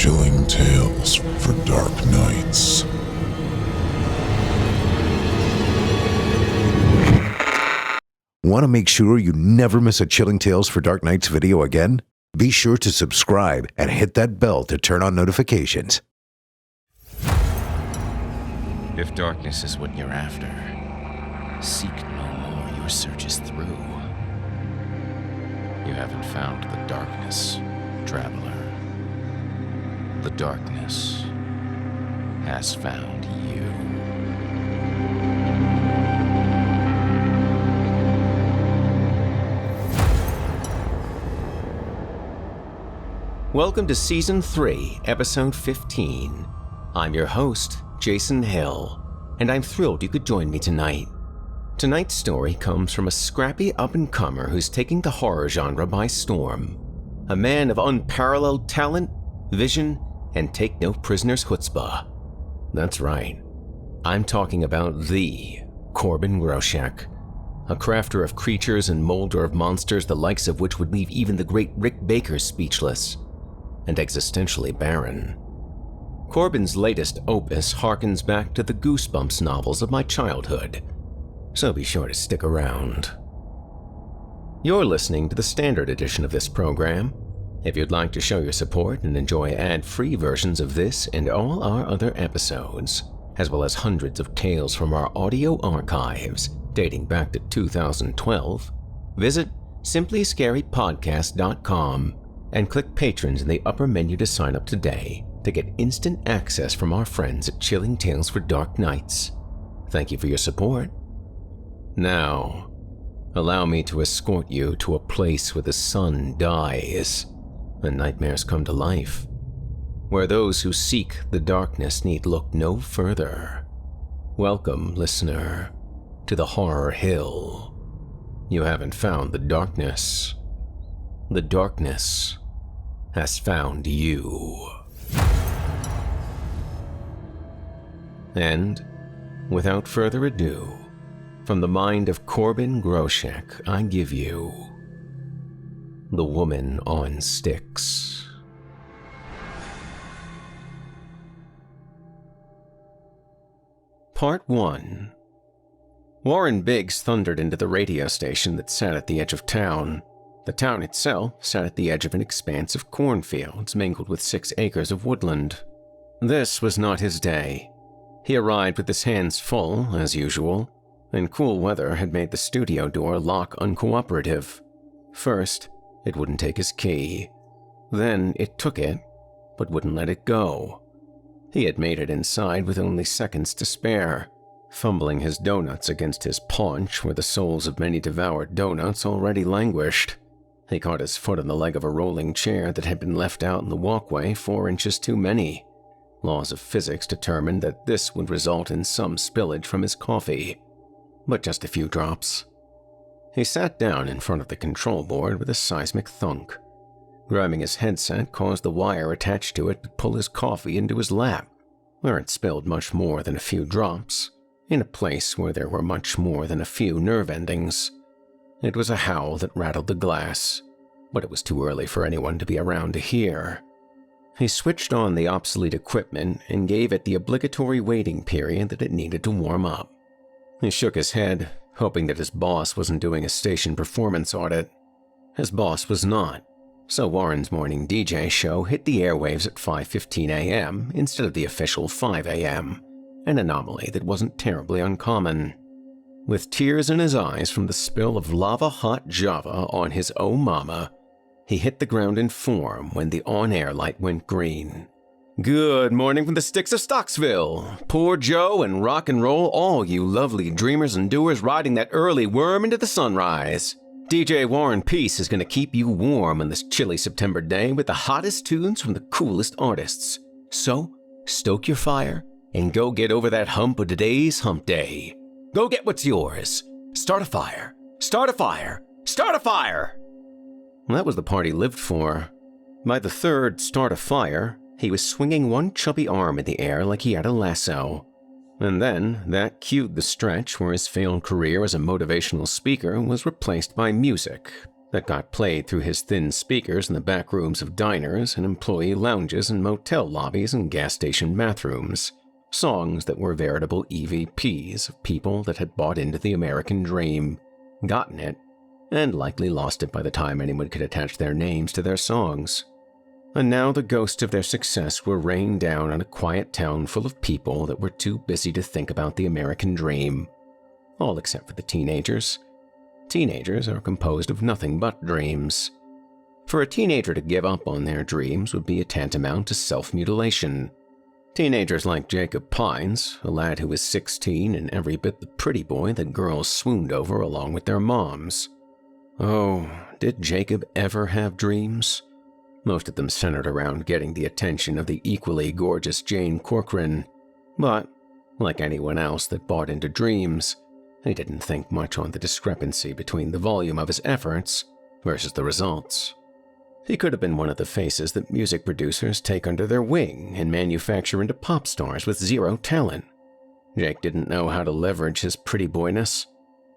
Chilling tales for dark nights. Want to make sure you never miss a Chilling Tales for Dark Nights video again? Be sure to subscribe and hit that bell to turn on notifications. If darkness is what you're after, seek no more, your search is through. You haven't found the darkness, traveler. The darkness has found you. Welcome to Season 3, Episode 15. I'm your host, Jason Hill, and I'm thrilled you could join me tonight. Tonight's story comes from a scrappy up-and-comer who's taking the horror genre by storm. A man of unparalleled talent, vision, and take-no-prisoners chutzpah. That's right. I'm talking about the Corban Groshek, a crafter of creatures and molder of monsters the likes of which would leave even the great Rick Baker speechless and existentially barren. Corban's latest opus harkens back to the Goosebumps novels of my childhood, so be sure to stick around. You're listening to the standard edition of this program. If you'd like to show your support and enjoy ad-free versions of this and all our other episodes, as well as hundreds of tales from our audio archives dating back to 2012, visit simplyscarypodcast.com and click Patrons in the upper menu to sign up today to get instant access from our friends at Chilling Tales for Dark Nights. Thank you for your support. Now, allow me to escort you to a place where the sun dies and nightmares come to life, where those who seek the darkness need look no further. Welcome, listener, to the Horror Hill. You haven't found the darkness. The darkness has found you. And, without further ado, from the mind of Corban Groshek, I give you The Woman on Sticks. Part 1. Warren Biggs thundered into the radio station that sat at the edge of town. The town itself sat at the edge of an expanse of cornfields mingled with 6 acres of woodland. This was not his day. He arrived with his hands full, as usual, and cool weather had made the studio door lock uncooperative. First, it wouldn't take his key. Then it took it, but wouldn't let it go. He had made it inside with only seconds to spare, fumbling his donuts against his paunch where the souls of many devoured donuts already languished. He caught his foot on the leg of a rolling chair that had been left out in the walkway 4 inches too many. Laws of physics determined that this would result in some spillage from his coffee, but just a few drops. He sat down in front of the control board with a seismic thunk. Grabbing his headset caused the wire attached to it to pull his coffee into his lap, where it spilled much more than a few drops, in a place where there were much more than a few nerve endings. It was a howl that rattled the glass, but it was too early for anyone to be around to hear. He switched on the obsolete equipment and gave it the obligatory waiting period that it needed to warm up. He shook his head, hoping that his boss wasn't doing a station performance audit. His boss was not, so Warren's morning DJ show hit the airwaves at 5:15 a.m. instead of the official 5 a.m., an anomaly that wasn't terribly uncommon. With tears in his eyes from the spill of lava-hot Java on his oh mama, he hit the ground in form when the on-air light went green. Good morning from the sticks of Stocksville. Poor Joe and rock and roll, all you lovely dreamers and doers riding that early worm into the sunrise. DJ Warren Peace is going to keep you warm on this chilly September day with the hottest tunes from the coolest artists. So, stoke your fire and go get over that hump of today's hump day. Go get what's yours. Start a fire. Start a fire. Start a fire! That was the part he lived for. By the third start a fire, he was swinging one chubby arm in the air like he had a lasso. And then that cued the stretch where his failed career as a motivational speaker was replaced by music that got played through his thin speakers in the back rooms of diners and employee lounges and motel lobbies and gas station bathrooms. Songs that were veritable EVPs of people that had bought into the American dream, gotten it, and likely lost it by the time anyone could attach their names to their songs. And now the ghosts of their success were rained down on a quiet town full of people that were too busy to think about the American dream. All except for the teenagers. Teenagers are composed of nothing but dreams. For a teenager to give up on their dreams would be a tantamount to self-mutilation. Teenagers like Jacob Pines, a lad who was 16 and every bit the pretty boy that girls swooned over along with their moms. Oh, did Jacob ever have dreams? Most of them centered around getting the attention of the equally gorgeous Jane Corcoran. But, like anyone else that bought into dreams, he didn't think much on the discrepancy between the volume of his efforts versus the results. He could have been one of the faces that music producers take under their wing and manufacture into pop stars with zero talent. Jake didn't know how to leverage his pretty boyness.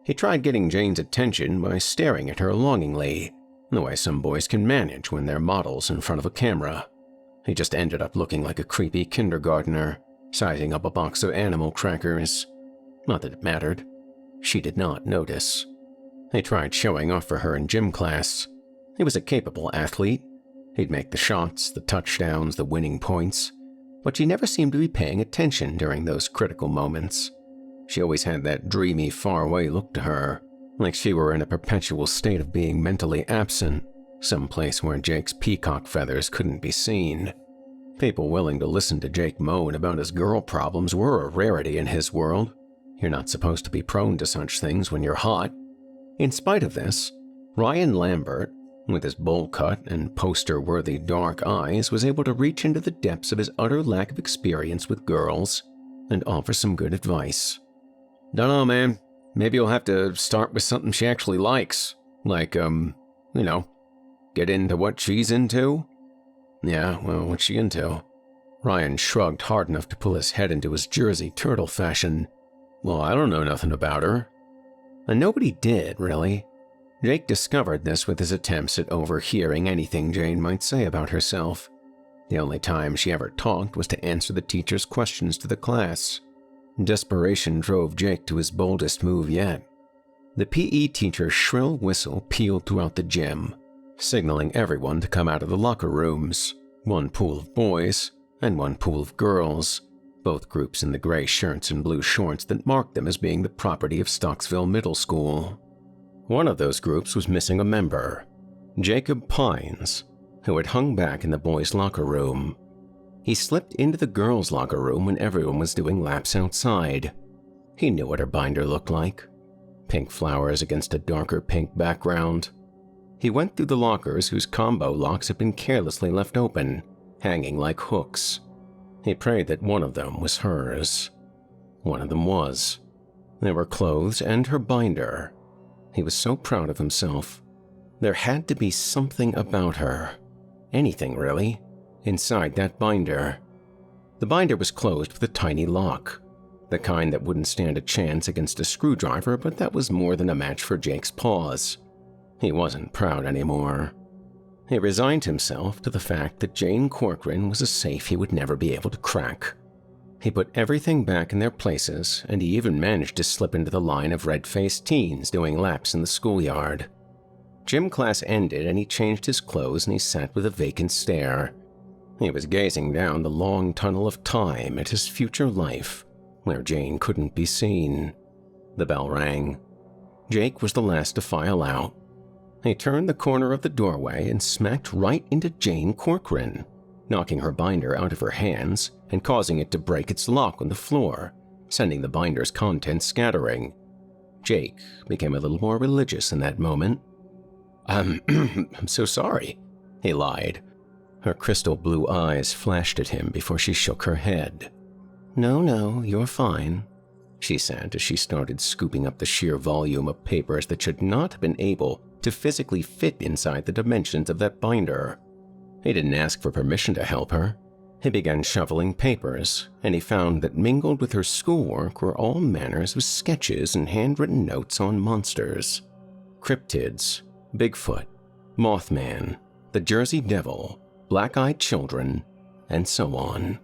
He tried getting Jane's attention by staring at her longingly, the way some boys can manage when they're models in front of a camera. He just ended up looking like a creepy kindergartner, sizing up a box of animal crackers. Not that it mattered. She did not notice. He tried showing off for her in gym class. He was a capable athlete. He'd make the shots, the touchdowns, the winning points, but she never seemed to be paying attention during those critical moments. She always had that dreamy, faraway look to her, like she were in a perpetual state of being mentally absent, someplace where Jake's peacock feathers couldn't be seen. People willing to listen to Jake moan about his girl problems were a rarity in his world. You're not supposed to be prone to such things when you're hot. In spite of this, Ryan Lambert, with his bowl cut and poster-worthy dark eyes, was able to reach into the depths of his utter lack of experience with girls and offer some good advice. "Dunno, man. Maybe you'll have to start with something she actually likes. Like, get into what she's into?" "Yeah, well, what's she into?" Ryan shrugged hard enough to pull his head into his Jersey turtle fashion. "Well, I don't know nothing about her." And nobody did, really. Jake discovered this with his attempts at overhearing anything Jane might say about herself. The only time she ever talked was to answer the teacher's questions to the class. Desperation drove Jake to his boldest move yet. The PE teacher's shrill whistle pealed throughout the gym, signaling everyone to come out of the locker rooms, one pool of boys and one pool of girls, both groups in the gray shirts and blue shorts that marked them as being the property of Stocksville Middle School. One of those groups was missing a member, Jacob Pines, who had hung back in the boys' locker room. He slipped into the girls' locker room when everyone was doing laps outside. He knew what her binder looked like. Pink flowers against a darker pink background. He went through the lockers whose combo locks had been carelessly left open, hanging like hooks. He prayed that one of them was hers. One of them was. There were clothes and her binder. He was so proud of himself. There had to be something about her. Anything, really, inside that binder. The binder was closed with a tiny lock. The kind that wouldn't stand a chance against a screwdriver, but that was more than a match for Jake's paws. He wasn't proud anymore. He resigned himself to the fact that Jane Corcoran was a safe he would never be able to crack. He put everything back in their places, and he even managed to slip into the line of red-faced teens doing laps in the schoolyard. Gym class ended and he changed his clothes and he sat with a vacant stare. He was gazing down the long tunnel of time at his future life, where Jane couldn't be seen. The bell rang. Jake was the last to file out. He turned the corner of the doorway and smacked right into Jane Corcoran, knocking her binder out of her hands and causing it to break its lock on the floor, sending the binder's contents scattering. Jake became a little more religious in that moment. I'm so sorry," he lied. Her crystal blue eyes flashed at him before she shook her head. No, you're fine," she said as she started scooping up the sheer volume of papers that should not have been able to physically fit inside the dimensions of that binder. He didn't ask for permission to help her. He began shoveling papers, and he found that mingled with her schoolwork were all manners of sketches and handwritten notes on monsters, cryptids, Bigfoot, Mothman, the Jersey Devil, black-eyed children, and so on.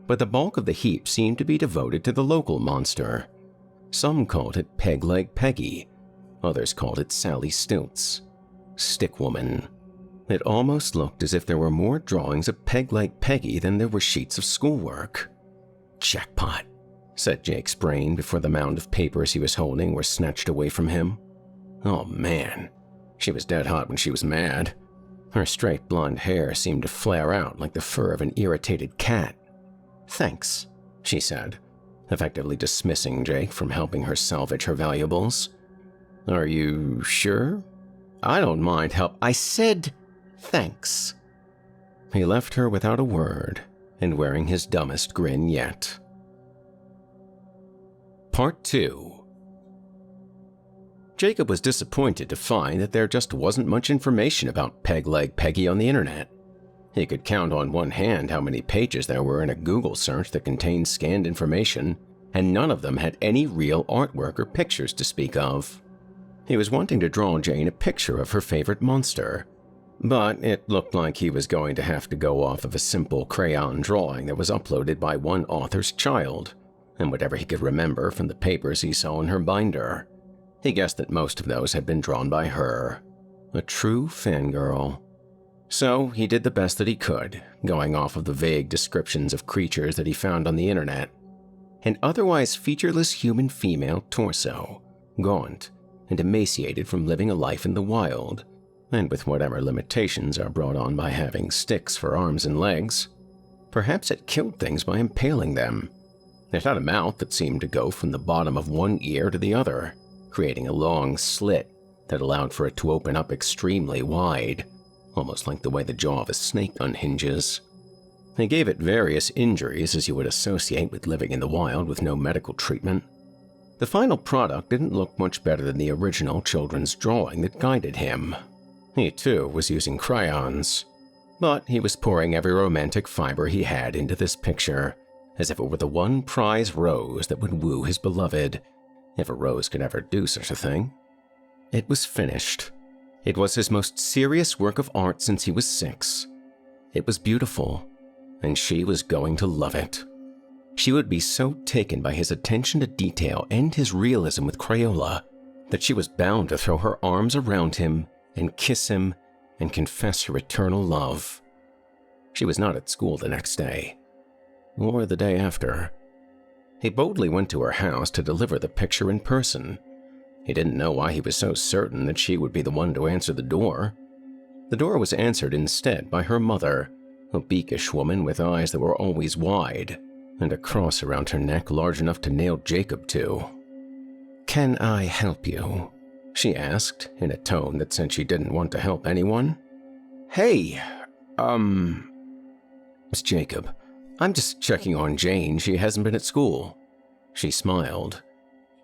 But the bulk of the heap seemed to be devoted to the local monster. Some called it Peg-Leg Peggy, others called it Sally Stilts, Stick Woman. It almost looked as if there were more drawings of Peg-Leg Peggy than there were sheets of schoolwork. Jackpot, said Jake's brain before the mound of papers he was holding were snatched away from him. Oh man, she was dead hot when she was mad. Her straight blonde hair seemed to flare out like the fur of an irritated cat. Thanks, she said, effectively dismissing Jake from helping her salvage her valuables. Are you sure? I don't mind help. I said thanks. He left her without a word and wearing his dumbest grin yet. Part 2. Jacob was disappointed to find that there just wasn't much information about Peg-Leg Peggy on the internet. He could count on one hand how many pages there were in a Google search that contained scanned information, and none of them had any real artwork or pictures to speak of. He was wanting to draw Jane a picture of her favorite monster, but it looked like he was going to have to go off of a simple crayon drawing that was uploaded by one author's child, and whatever he could remember from the papers he saw in her binder. He guessed that most of those had been drawn by her, a true fangirl. So he did the best that he could, going off of the vague descriptions of creatures that he found on the internet. An otherwise featureless human female torso, gaunt and emaciated from living a life in the wild, and with whatever limitations are brought on by having sticks for arms and legs. Perhaps it killed things by impaling them. It had a mouth that seemed to go from the bottom of one ear to the other, creating a long slit that allowed for it to open up extremely wide, almost like the way the jaw of a snake unhinges. He gave it various injuries as you would associate with living in the wild with no medical treatment. The final product didn't look much better than the original children's drawing that guided him. He too was using crayons, but he was pouring every romantic fiber he had into this picture, as if it were the one prize rose that would woo his beloved, if a rose could ever do such a thing. It was finished. It was his most serious work of art since he was 6. It was beautiful, and she was going to love it. She would be so taken by his attention to detail and his realism with Crayola that she was bound to throw her arms around him and kiss him and confess her eternal love. She was not at school the next day, or the day after. He boldly went to her house to deliver the picture in person. He didn't know why he was so certain that she would be the one to answer the door. The door was answered instead by her mother, a beakish woman with eyes that were always wide, and a cross around her neck large enough to nail Jacob to. "Can I help you?" she asked, in a tone that said she didn't want to help anyone. "Hey, Miss Jacob, I'm just checking on Jane. She hasn't been at school." She smiled.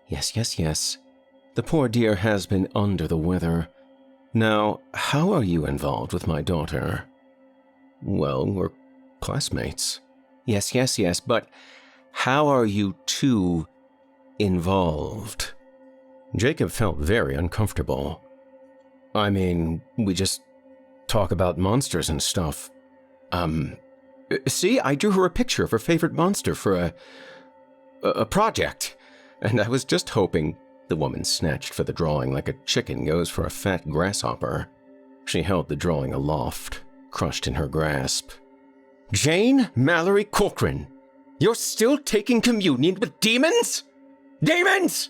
Yes. The poor dear has been under the weather. Now, how are you involved with my daughter?" "Well, we're classmates." Yes, but how are you two involved?" Jacob felt very uncomfortable. "I mean, we just talk about monsters and stuff. See, I drew her a picture of her favorite monster for a project, and I was just hoping—" The woman snatched for the drawing like a chicken goes for a fat grasshopper. She held the drawing aloft, crushed in her grasp. "Jane Mallory Corcoran, you're still taking communion with demons? Demons!"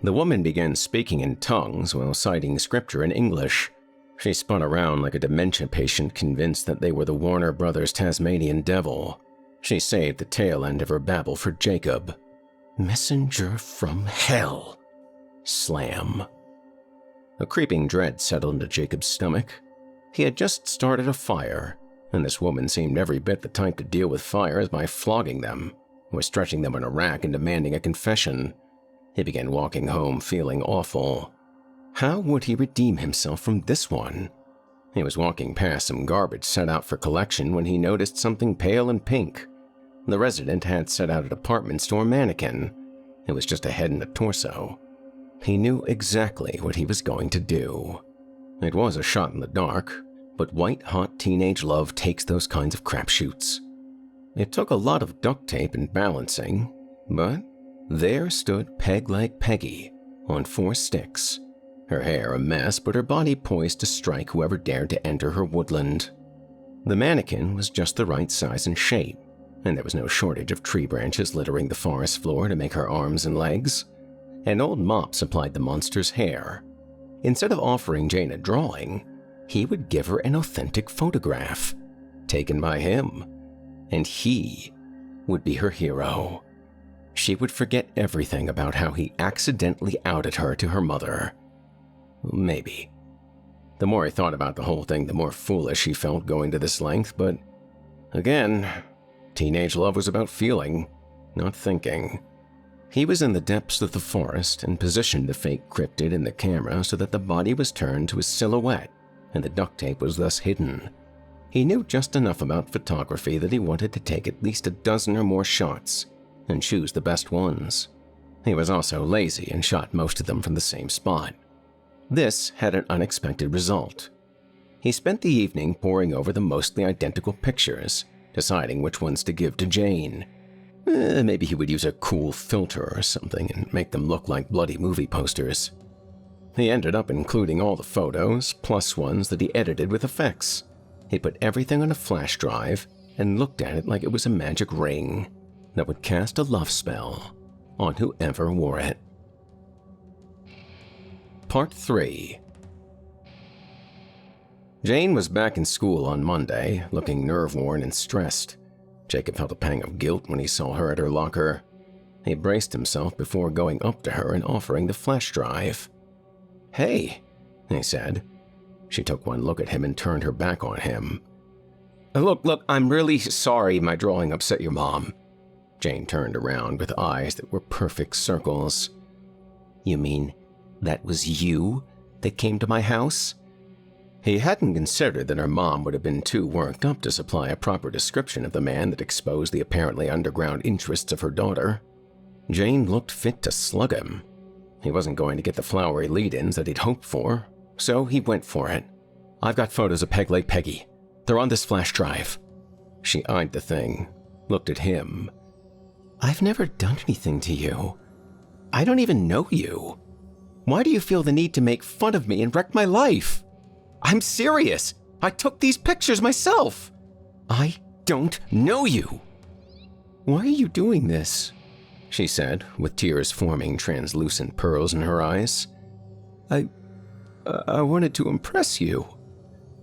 The woman began speaking in tongues while citing scripture in English. She spun around like a dementia patient convinced that they were the Warner Brothers Tasmanian Devil. She saved the tail end of her babble for Jacob. "Messenger from hell." Slam. A creeping dread settled into Jacob's stomach. He had just started a fire, and this woman seemed every bit the type to deal with fires by flogging them, or stretching them on a rack and demanding a confession. He began walking home feeling awful. How would he redeem himself from this one? He was walking past some garbage set out for collection when he noticed something pale and pink. The resident had set out a department store mannequin. It was just a head and a torso. He knew exactly what he was going to do. It was a shot in the dark, but white-hot teenage love takes those kinds of crapshoots. It took a lot of duct tape and balancing, but there stood Peg-Leg Peggy on 4 sticks, her hair a mess but her body poised to strike whoever dared to enter her woodland. The mannequin was just the right size and shape, and there was no shortage of tree branches littering the forest floor to make her arms and legs. An old mop supplied the monster's hair. Instead of offering Jane a drawing, he would give her an authentic photograph, taken by him, and he would be her hero. She would forget everything about how he accidentally outed her to her mother. Maybe. The more he thought about the whole thing, the more foolish he felt going to this length, but again, teenage love was about feeling, not thinking. He was in the depths of the forest and positioned the fake cryptid in the camera so that the body was turned to a silhouette and the duct tape was thus hidden. He knew just enough about photography that he wanted to take at least a dozen or more shots and choose the best ones. He was also lazy and shot most of them from the same spot. This had an unexpected result. He spent the evening poring over the mostly identical pictures, deciding which ones to give to Jane. Maybe he would use a cool filter or something and make them look like bloody movie posters. He ended up including all the photos, plus ones that he edited with effects. He put everything on a flash drive and looked at it like it was a magic ring that would cast a love spell on whoever wore it. Part 3. Jane was back in school on Monday, looking nerve-worn and stressed. Jacob felt a pang of guilt when he saw her at her locker. He braced himself before going up to her and offering the flash drive. "Hey," he said. She took one look at him and turned her back on him. Look, I'm really sorry my drawing upset your mom." Jane turned around with eyes that were perfect circles. "You mean that was you that came to my house?" He hadn't considered that her mom would have been too worked up to supply a proper description of the man that exposed the apparently underground interests of her daughter. Jane looked fit to slug him. He wasn't going to get the flowery lead-ins that he'd hoped for, so he went for it. "I've got photos of Peg-Leg Peggy. They're on this flash drive." She eyed the thing, looked at him. "I've never done anything to you. I don't even know you. Why do you feel the need to make fun of me and wreck my life? I'm serious. I took these pictures myself. I don't know you." "Why are you doing this?" she said, with tears forming translucent pearls in her eyes. I wanted to impress you."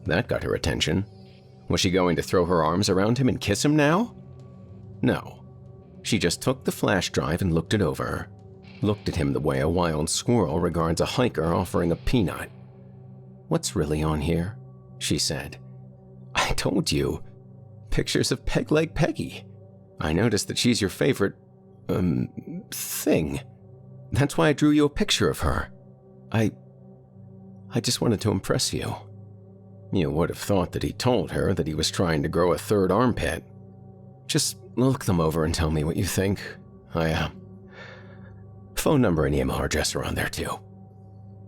That got her attention. Was she going to throw her arms around him and kiss him now? No. She just took the flash drive and looked it over. Looked at him the way a wild squirrel regards a hiker offering a peanut. "What's really on here?" she said. "I told you. Pictures of Peg-Leg Peggy. I noticed that she's your favorite, thing. That's why I drew you a picture of her. I just wanted to impress you." You would have thought that he told her that he was trying to grow a third armpit. "Just look them over and tell me what you think. Phone number and email address are on there too."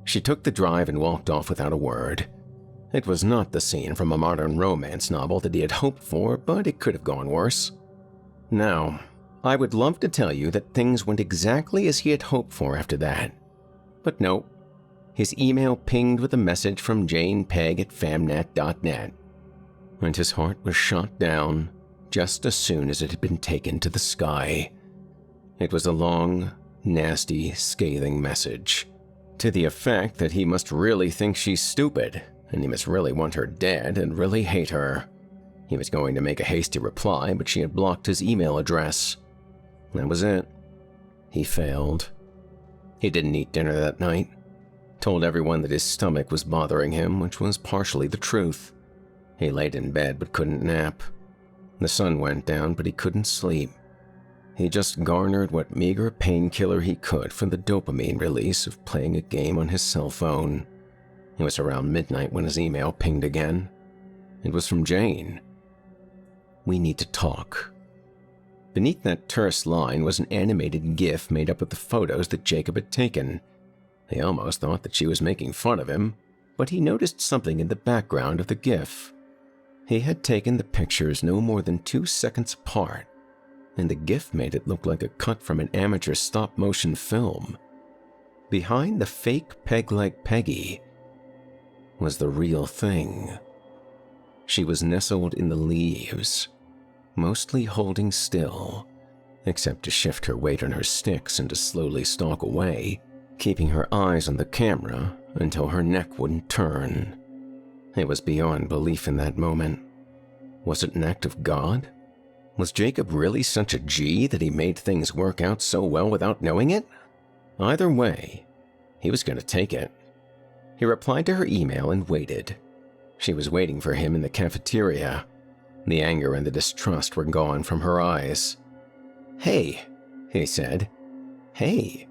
She took the drive and walked off without a word. It was not the scene from a modern romance novel that he had hoped for, but it could have gone worse. Now, I would love to tell you that things went exactly as he had hoped for after that. But no. His email pinged with a message from janepeg@famnat.net, and his heart was shot down just as soon as it had been taken to the sky. It was a long, nasty, scathing message, to the effect that he must really think she's stupid, and he must really want her dead and really hate her. He was going to make a hasty reply, but she had blocked his email address. That was it. He failed. He didn't eat dinner that night. Told everyone that his stomach was bothering him, which was partially the truth. He laid in bed but couldn't nap. The sun went down, but he couldn't sleep. He just garnered what meager painkiller he could from the dopamine release of playing a game on his cell phone. It was around midnight when his email pinged again. It was from Jane. "We need to talk." Beneath that terse line was an animated GIF made up of the photos that Jacob had taken. He almost thought that she was making fun of him, but he noticed something in the background of the GIF. He had taken the pictures no more than 2 seconds apart, and the GIF made it look like a cut from an amateur stop-motion film. Behind the fake peg-leg Peggy was the real thing. She was nestled in the leaves, mostly holding still, except to shift her weight on her sticks and to slowly stalk away, keeping her eyes on the camera until her neck wouldn't turn. It was beyond belief in that moment. Was it an act of God? Was Jacob really such a G that he made things work out so well without knowing it? Either way, he was going to take it. He replied to her email and waited. She was waiting for him in the cafeteria. The anger and the distrust were gone from her eyes. "Hey," he said. "Hey."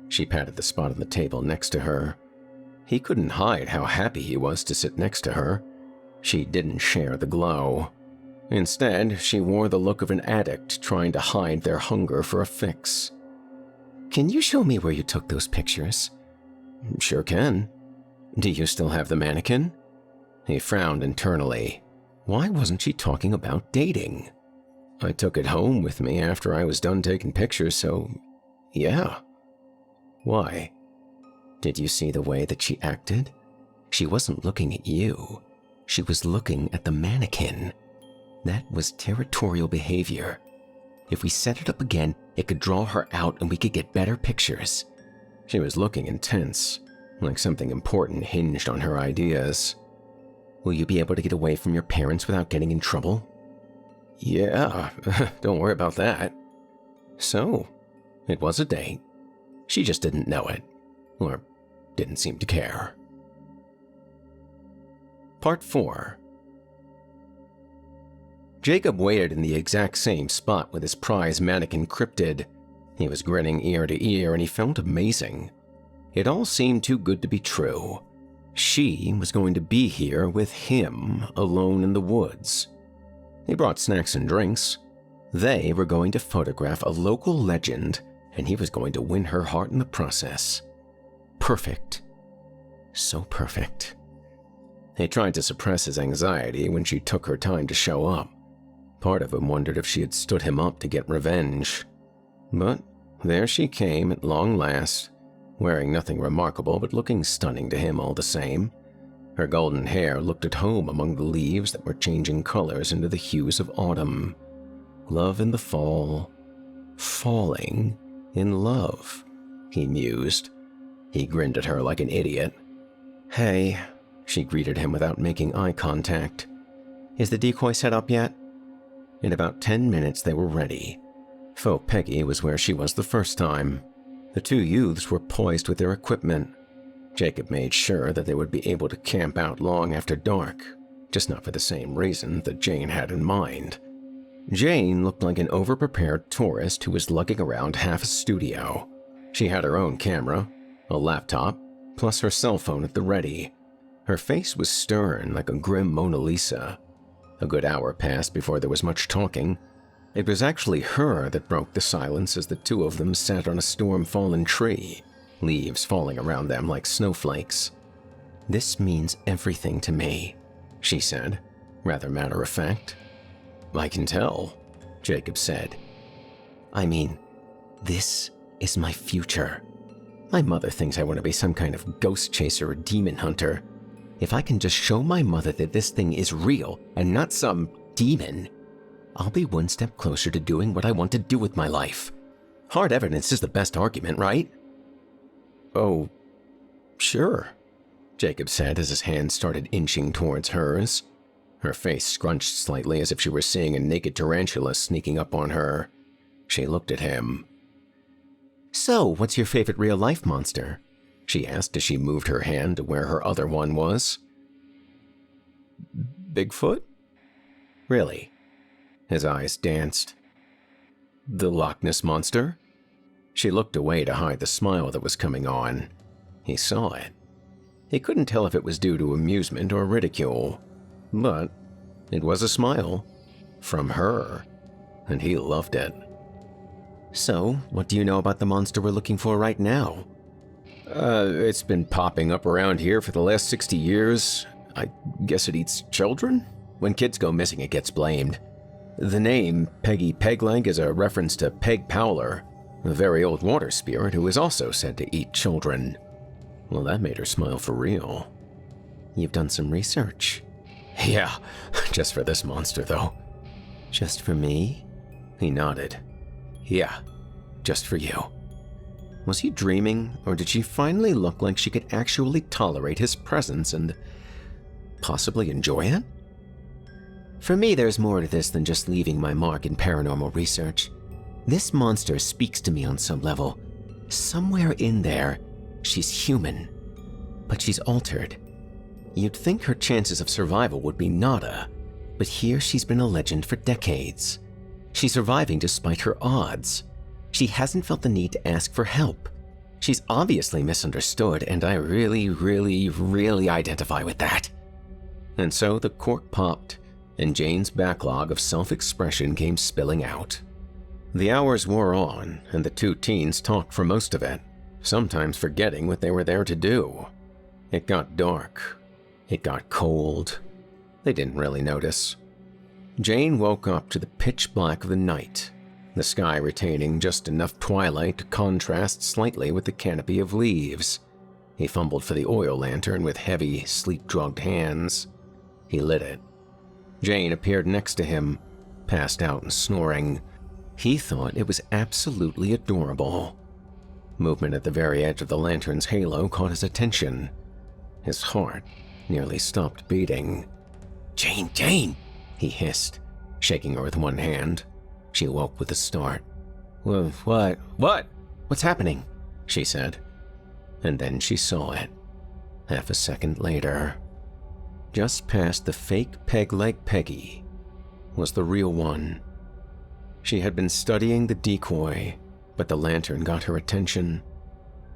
She patted the spot on the table next to her. He couldn't hide how happy he was to sit next to her. She didn't share the glow. Instead, she wore the look of an addict trying to hide their hunger for a fix. "Can you show me where you took those pictures?" "Sure can." "Do you still have the mannequin?" He frowned internally. Why wasn't she talking about dating? "I took it home with me after I was done taking pictures, so yeah." "Why?" "Did you see the way that she acted? She wasn't looking at you. She was looking at the mannequin. That was territorial behavior. If we set it up again, it could draw her out and we could get better pictures." She was looking intense, like something important hinged on her ideas. "Will you be able to get away from your parents without getting in trouble?" "Yeah, don't worry about that." So, it was a date. She just didn't know it, or didn't seem to care. Part 4. Jacob waited in the exact same spot with his prize mannequin cryptid. He was grinning ear to ear and he felt amazing. It all seemed too good to be true. She was going to be here with him, alone in the woods. He brought snacks and drinks. They were going to photograph a local legend, and he was going to win her heart in the process. Perfect. So perfect. He tried to suppress his anxiety when she took her time to show up. Part of him wondered if she had stood him up to get revenge. But there she came at long last, wearing nothing remarkable but looking stunning to him all the same. Her golden hair looked at home among the leaves that were changing colors into the hues of autumn. Love in the fall. Falling in love, he mused. He grinned at her like an idiot. "Hey," she greeted him without making eye contact. "Is the decoy set up yet?" In about 10 minutes they were ready. Faux Peggy was where she was the first time. The two youths were poised with their equipment. Jacob made sure that they would be able to camp out long after dark, just not for the same reason that Jane had in mind. Jane looked like an overprepared tourist who was lugging around half a studio. She had her own camera, a laptop, plus her cell phone at the ready. Her face was stern like a grim Mona Lisa. A good hour passed before there was much talking. It was actually her that broke the silence as the two of them sat on a storm-fallen tree, leaves falling around them like snowflakes. "This means everything to me," she said, rather matter-of-fact. "I can tell," Jacob said. "I mean, this is my future. My mother thinks I want to be some kind of ghost chaser or demon hunter. If I can just show my mother that this thing is real and not some demon, I'll be one step closer to doing what I want to do with my life. Hard evidence is the best argument, right?" "Oh, sure," Jacob said as his hand started inching towards hers. Her face scrunched slightly as if she were seeing a naked tarantula sneaking up on her. She looked at him. "So, what's your favorite real-life monster?" she asked as she moved her hand to where her other one was. "Bigfoot?" "Really?" His eyes danced. "The Loch Ness Monster?" She looked away to hide the smile that was coming on. He saw it. He couldn't tell if it was due to amusement or ridicule, but it was a smile. From her. And he loved it. "So, what do you know about the monster we're looking for right now?" It's been popping up around here for the last 60 years. I guess it eats children? When kids go missing, it gets blamed. The name Peggy Pegleg is a reference to Peg Powler, a very old water spirit who is also said to eat children. Well, that made her smile for real. You've done some research. Yeah, just for this monster, though. Just for me? He nodded. Yeah, just for you. Was he dreaming, or did she finally look like she could actually tolerate his presence and possibly enjoy it? For me, there's more to this than just leaving my mark in paranormal research. This monster speaks to me on some level. Somewhere in there, she's human, but she's altered. You'd think her chances of survival would be nada, but here she's been a legend for decades. She's surviving despite her odds. She hasn't felt the need to ask for help. She's obviously misunderstood, and I really identify with that. And so the cork popped, and Jane's backlog of self-expression came spilling out. The hours wore on, and the two teens talked for most of it, sometimes forgetting what they were there to do. It got dark. It got cold. They didn't really notice. Jane woke up to the pitch black of the night, the sky retaining just enough twilight to contrast slightly with the canopy of leaves. He fumbled for the oil lantern with heavy, sleep-drugged hands. He lit it. Jane appeared next to him, passed out and snoring. He thought it was absolutely adorable. Movement at the very edge of the lantern's halo caught his attention. His heart nearly stopped beating. "Jane, Jane!" he hissed, shaking her with one hand. She awoke with a start. What? What's happening?" she said. And then she saw it. Half a second later. Just past the fake peg-leg Peggy was the real one. She had been studying the decoy, but the lantern got her attention.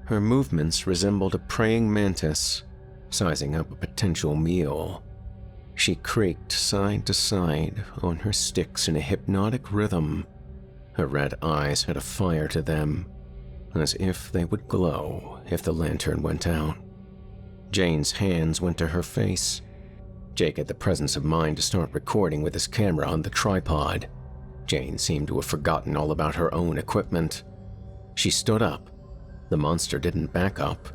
Her movements resembled a praying mantis, sizing up a potential meal. She creaked side to side on her sticks in a hypnotic rhythm. Her red eyes had a fire to them, as if they would glow if the lantern went out. Jane's hands went to her face. Jake had the presence of mind to start recording with his camera on the tripod. Jane seemed to have forgotten all about her own equipment. She stood up. The monster didn't back up,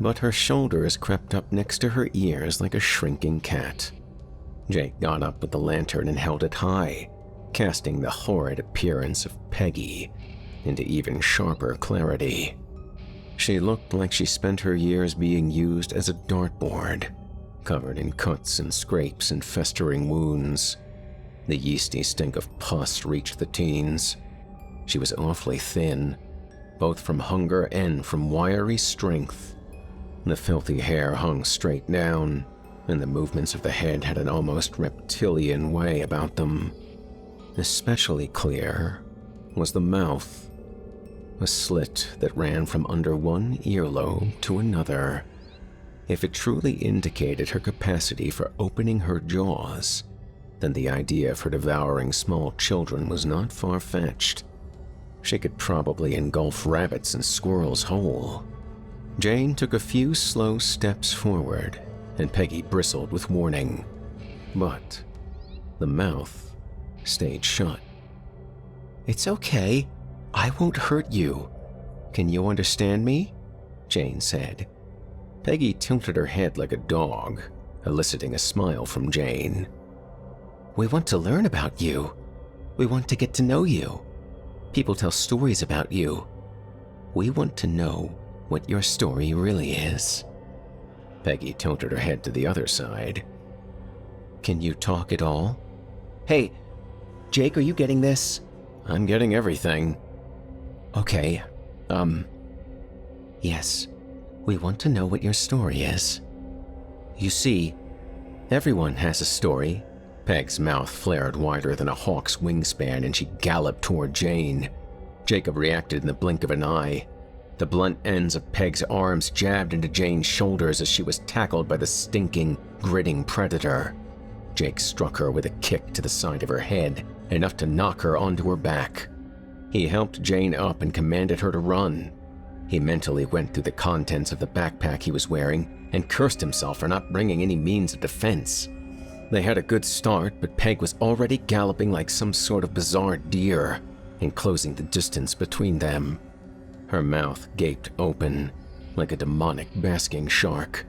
but her shoulders crept up next to her ears like a shrinking cat. Jake got up with the lantern and held it high, casting the horrid appearance of Peggy into even sharper clarity. She looked like she spent her years being used as a dartboard, covered in cuts and scrapes and festering wounds. The yeasty stink of pus reached the teens. She was awfully thin, both from hunger and from wiry strength. The filthy hair hung straight down, and the movements of the head had an almost reptilian way about them. Especially clear was the mouth, a slit that ran from under one earlobe to another. If it truly indicated her capacity for opening her jaws, then the idea of her devouring small children was not far-fetched. She could probably engulf rabbits and squirrels whole. Jane took a few slow steps forward, and Peggy bristled with warning. But the mouth stayed shut. "It's okay. I won't hurt you. Can you understand me?" Jane said. Peggy tilted her head like a dog, eliciting a smile from Jane. "We want to learn about you. We want to get to know you. People tell stories about you. We want to know what your story really is." Peggy tilted her head to the other side. "Can you talk at all?" "Hey, Jake, are you getting this?" "I'm getting everything." "Okay, yes. We want to know what your story is. You see, everyone has a story." Peg's mouth flared wider than a hawk's wingspan, and she galloped toward Jane. Jacob reacted in the blink of an eye. The blunt ends of Peg's arms jabbed into Jane's shoulders as she was tackled by the stinking, gritting predator. Jake struck her with a kick to the side of her head, enough to knock her onto her back. He helped Jane up and commanded her to run. He mentally went through the contents of the backpack he was wearing and cursed himself for not bringing any means of defense. They had a good start, but Peg was already galloping like some sort of bizarre deer, enclosing the distance between them. Her mouth gaped open, like a demonic basking shark.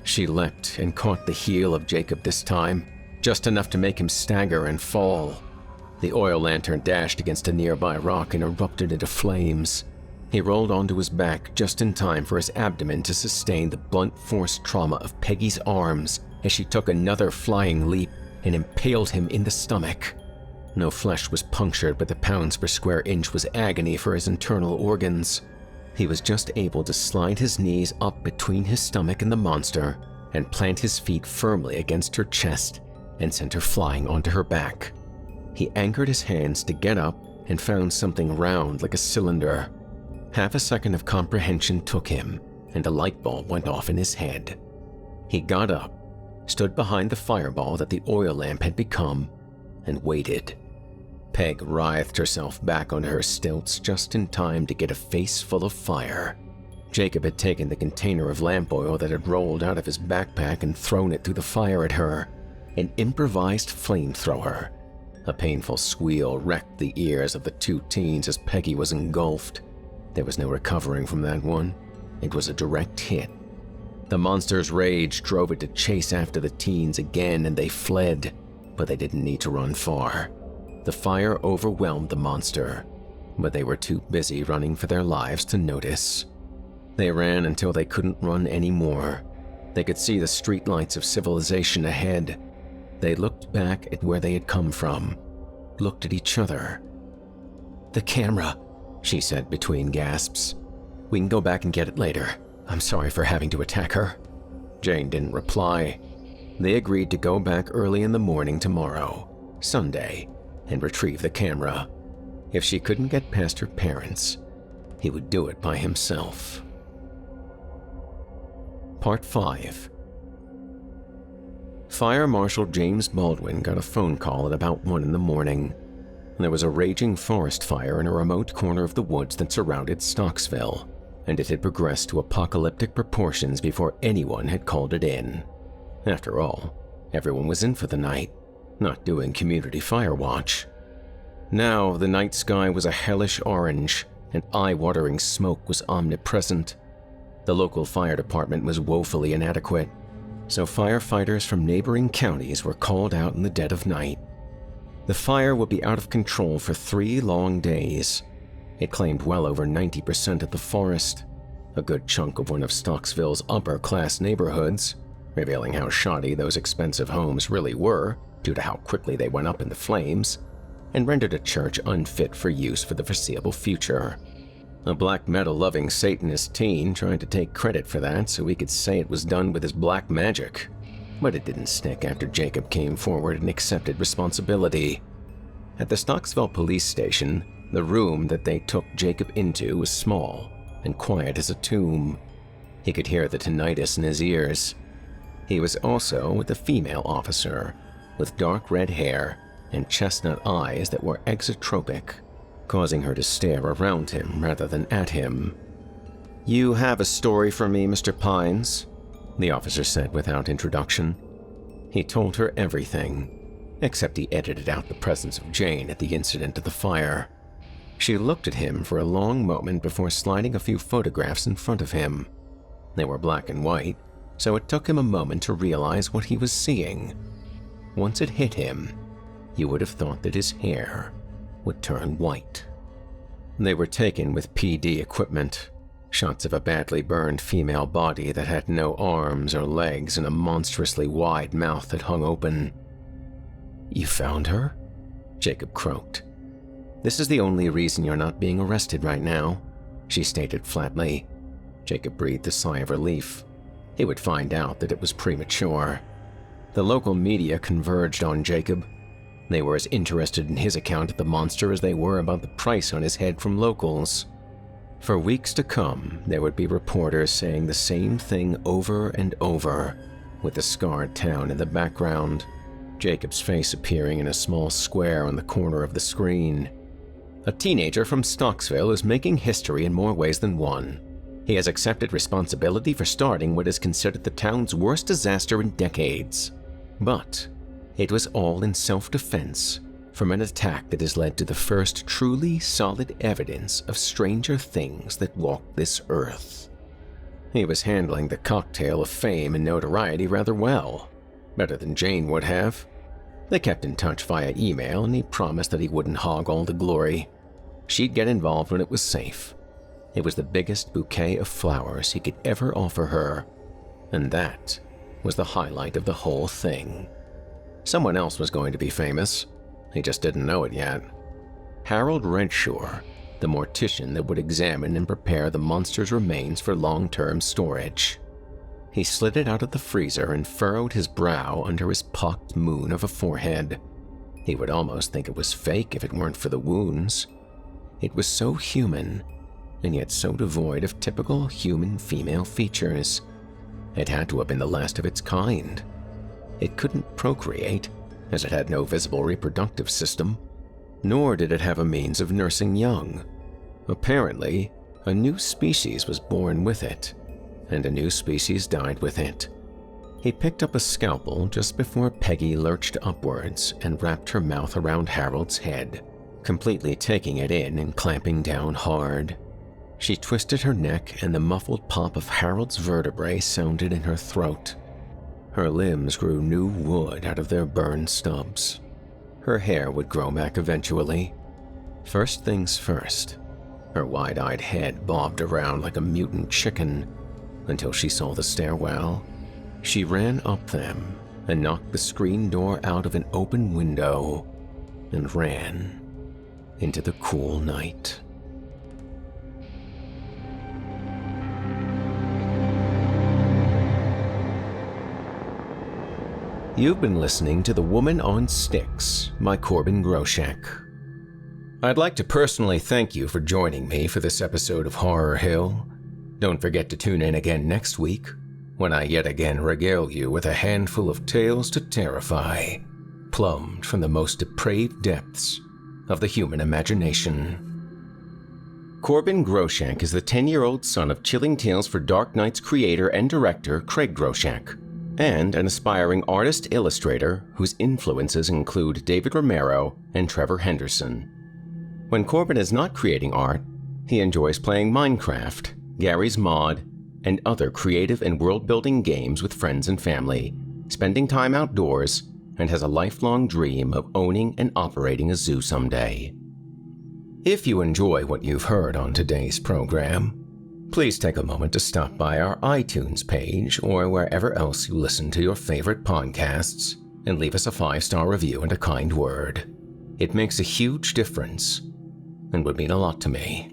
She leapt and caught the heel of Jacob this time, just enough to make him stagger and fall. The oil lantern dashed against a nearby rock and erupted into flames. He rolled onto his back just in time for his abdomen to sustain the blunt force trauma of Peggy's arms as she took another flying leap and impaled him in the stomach. No flesh was punctured, but the pounds per square inch was agony for his internal organs. He was just able to slide his knees up between his stomach and the monster and plant his feet firmly against her chest and sent her flying onto her back. He anchored his hands to get up and found something round like a cylinder. Half a second of comprehension took him, and a light bulb went off in his head. He got up, stood behind the fireball that the oil lamp had become, and waited. Peg writhed herself back onto her stilts just in time to get a face full of fire. Jacob had taken the container of lamp oil that had rolled out of his backpack and thrown it through the fire at her, an improvised flamethrower. A painful squeal wrecked the ears of the two teens as Peggy was engulfed. There was no recovering from that one. It was a direct hit. The monster's rage drove it to chase after the teens again, and they fled, but they didn't need to run far. The fire overwhelmed the monster, but they were too busy running for their lives to notice. They ran until they couldn't run anymore. They could see the streetlights of civilization ahead. They looked back at where they had come from, looked at each other. "The camera," she said between gasps. "We can go back and get it later. I'm sorry for having to attack her." Jane didn't reply. They agreed to go back early in the morning tomorrow, Sunday, and retrieve the camera. If she couldn't get past her parents, he would do it by himself. Part 5. Fire Marshal James Baldwin got a phone call at about 1 in the morning. There was a raging forest fire in a remote corner of the woods that surrounded Stocksville, and it had progressed to apocalyptic proportions before anyone had called it in. After all, everyone was in for the night, not doing community fire watch. Now the night sky was a hellish orange, and eye-watering smoke was omnipresent. The local fire department was woefully inadequate, so firefighters from neighboring counties were called out in the dead of night. The fire would be out of control for 3 long days. It claimed well over 90% of the forest, a good chunk of one of Stocksville's upper-class neighborhoods, revealing how shoddy those expensive homes really were due to how quickly they went up in the flames, and rendered a church unfit for use for the foreseeable future. A black metal-loving Satanist teen tried to take credit for that so he could say it was done with his black magic, but it didn't stick after Jacob came forward and accepted responsibility. At the Stocksville police station, the room that they took Jacob into was small and quiet as a tomb. He could hear the tinnitus in his ears. He was also with a female officer, with dark red hair and chestnut eyes that were exotropic, causing her to stare around him rather than at him. "You have a story for me, Mr. Pines?" the officer said without introduction. He told her everything, except he edited out the presence of Jane at the incident of the fire. She looked at him for a long moment before sliding a few photographs in front of him. They were black and white, so it took him a moment to realize what he was seeing. Once it hit him, you would have thought that his hair would turn white. They were taken with PD equipment, shots of a badly burned female body that had no arms or legs and a monstrously wide mouth that hung open. "You found her?" Jacob croaked. "This is the only reason you're not being arrested right now," she stated flatly. Jacob breathed a sigh of relief. He would find out that it was premature. The local media converged on Jacob. They were as interested in his account of the monster as they were about the price on his head from locals. For weeks to come, there would be reporters saying the same thing over and over, with the scarred town in the background, Jacob's face appearing in a small square on the corner of the screen. "A teenager from Stocksville is making history in more ways than one," He has accepted responsibility for starting what is considered the town's worst disaster in decades. But it was all in self-defense from an attack that has led to the first truly solid evidence of stranger things that walk this earth. He was handling the cocktail of fame and notoriety rather well, better than Jane would have. They kept in touch via email, and he promised that he wouldn't hog all the glory. She'd get involved when it was safe. It was the biggest bouquet of flowers he could ever offer her, and that was the highlight of the whole thing. Someone else was going to be famous. He just didn't know it yet. Harold Redshaw, the mortician that would examine and prepare the monster's remains for long-term storage. He slid it out of the freezer and furrowed his brow under his pocked moon of a forehead. He would almost think it was fake if it weren't for the wounds. It was so human, and yet so devoid of typical human female features. It had to have been the last of its kind. It couldn't procreate, as it had no visible reproductive system, nor did it have a means of nursing young. Apparently, a new species was born with it, and a new species died with it. He picked up a scalpel just before Peggy lurched upwards and wrapped her mouth around Harold's head, completely taking it in and clamping down hard. She twisted her neck, and the muffled pop of Harold's vertebrae sounded in her throat. Her limbs grew new wood out of their burned stubs. Her hair would grow back eventually. First things first, her wide-eyed head bobbed around like a mutant chicken until she saw the stairwell. She ran up them and knocked the screen door out of an open window and ran into the cool night. You've been listening to The Woman on Sticks by Corban Groshek. I'd like to personally thank you for joining me for this episode of Horror Hill. Don't forget to tune in again next week, when I yet again regale you with a handful of tales to terrify, plumbed from the most depraved depths of the human imagination. Corban Groshek is the 10-year-old son of Chilling Tales for Dark Nights creator and director Craig Groshek, and an aspiring artist-illustrator whose influences include David Romero and Trevor Henderson. When Corban is not creating art, he enjoys playing Minecraft, Gary's Mod, and other creative and world-building games with friends and family, spending time outdoors, and has a lifelong dream of owning and operating a zoo someday. If you enjoy what you've heard on today's program, please take a moment to stop by our iTunes page or wherever else you listen to your favorite podcasts and leave us a 5-star review and a kind word. It makes a huge difference and would mean a lot to me.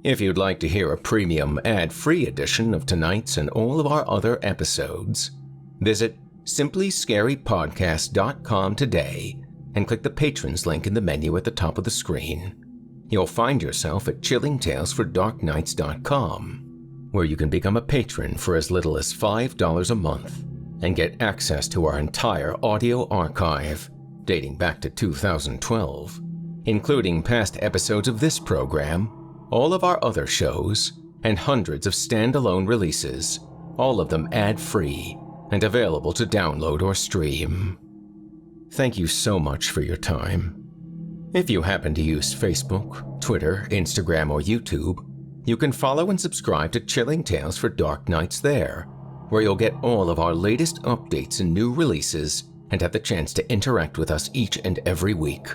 If you'd like to hear a premium ad-free edition of tonight's and all of our other episodes, visit simplyscarypodcast.com today and click the patrons link in the menu at the top of the screen. You'll find yourself at chillingtalesfordarknights.com, where you can become a patron for as little as $5 a month and get access to our entire audio archive dating back to 2012, including past episodes of this program, all of our other shows, and hundreds of standalone releases, all of them ad-free and available to download or stream. Thank you so much for your time. If you happen to use Facebook, Twitter, Instagram, or YouTube, you can follow and subscribe to Chilling Tales for Dark Nights there, where you'll get all of our latest updates and new releases and have the chance to interact with us each and every week.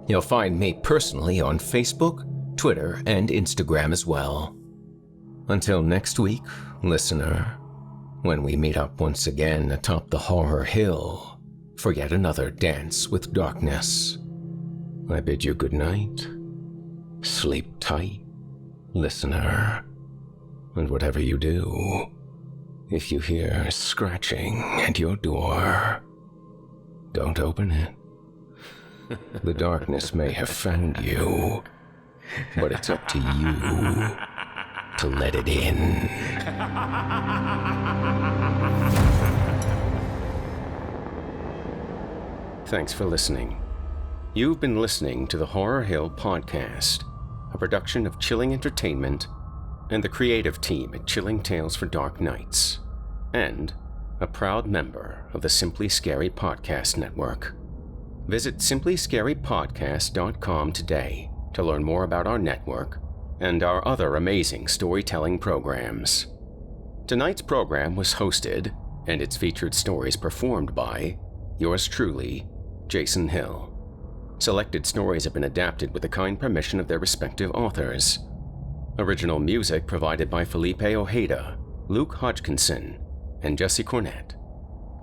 You'll find me personally on Facebook, Twitter, and Instagram as well. Until next week, listener, when we meet up once again atop the Horror Hill for yet another dance with darkness, I bid you good night. Sleep tight, listener. And whatever you do, if you hear scratching at your door, don't open it. The darkness may have found you, but it's up to you to let it in. Thanks for listening. You've been listening to the Horror Hill Podcast, a production of Chilling Entertainment and the creative team at Chilling Tales for Dark Nights, and a proud member of the Simply Scary Podcast Network. Visit simplyscarypodcast.com today to learn more about our network and our other amazing storytelling programs. Tonight's program was hosted, and its featured stories performed by yours truly, Jason Hill. Selected stories have been adapted with the kind permission of their respective authors. Original music provided by Felipe Ojeda, Luke Hodgkinson, and Jesse Cornett.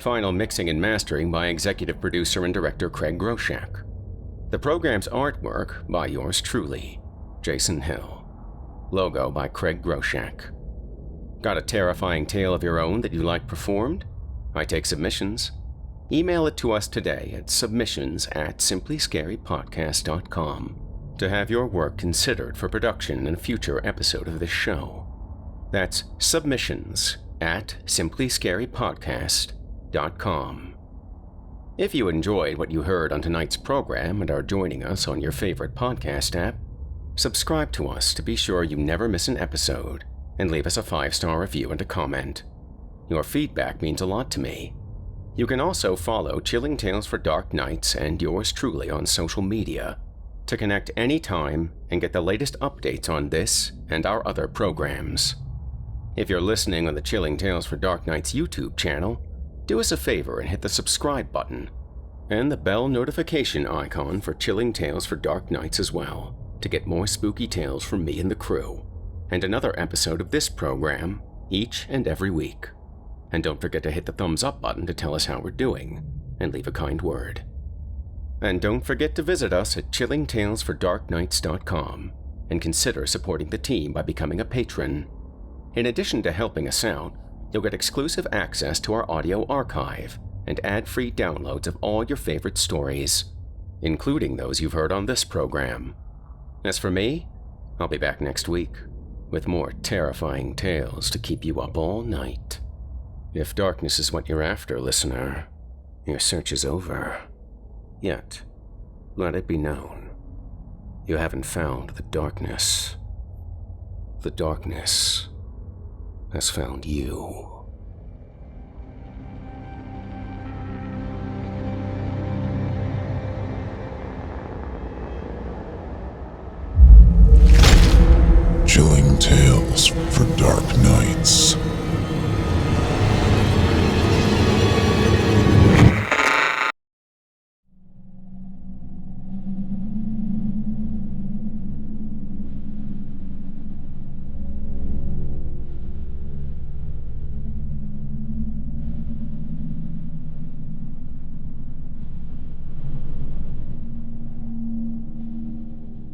Final mixing and mastering by executive producer and director Craig Groshek. The program's artwork by yours truly, Jason Hill. Logo by Craig Groshek. Got a terrifying tale of your own that you'd like performed? I take submissions. Email it to us today at submissions@simplyscarypodcast.com to have your work considered for production in a future episode of this show. That's submissions@simplyscarypodcast.com. If you enjoyed what you heard on tonight's program and are joining us on your favorite podcast app, subscribe to us to be sure you never miss an episode, and leave us a 5-star review and a comment. Your feedback means a lot to me. You can also follow Chilling Tales for Dark Nights and yours truly on social media to connect anytime and get the latest updates on this and our other programs. If you're listening on the Chilling Tales for Dark Nights YouTube channel, do us a favor and hit the subscribe button and the bell notification icon for Chilling Tales for Dark Nights as well to get more spooky tales from me and the crew, and another episode of this program each and every week. And don't forget to hit the thumbs up button to tell us how we're doing, and leave a kind word. And don't forget to visit us at chillingtalesfordarknights.com and consider supporting the team by becoming a patron. In addition to helping us out, you'll get exclusive access to our audio archive and ad-free downloads of all your favorite stories, including those you've heard on this program. As for me, I'll be back next week with more terrifying tales to keep you up all night. If darkness is what you're after, listener, your search is over. Yet, let it be known, you haven't found the darkness. The darkness has found you. Chilling Tales for Dark Nights.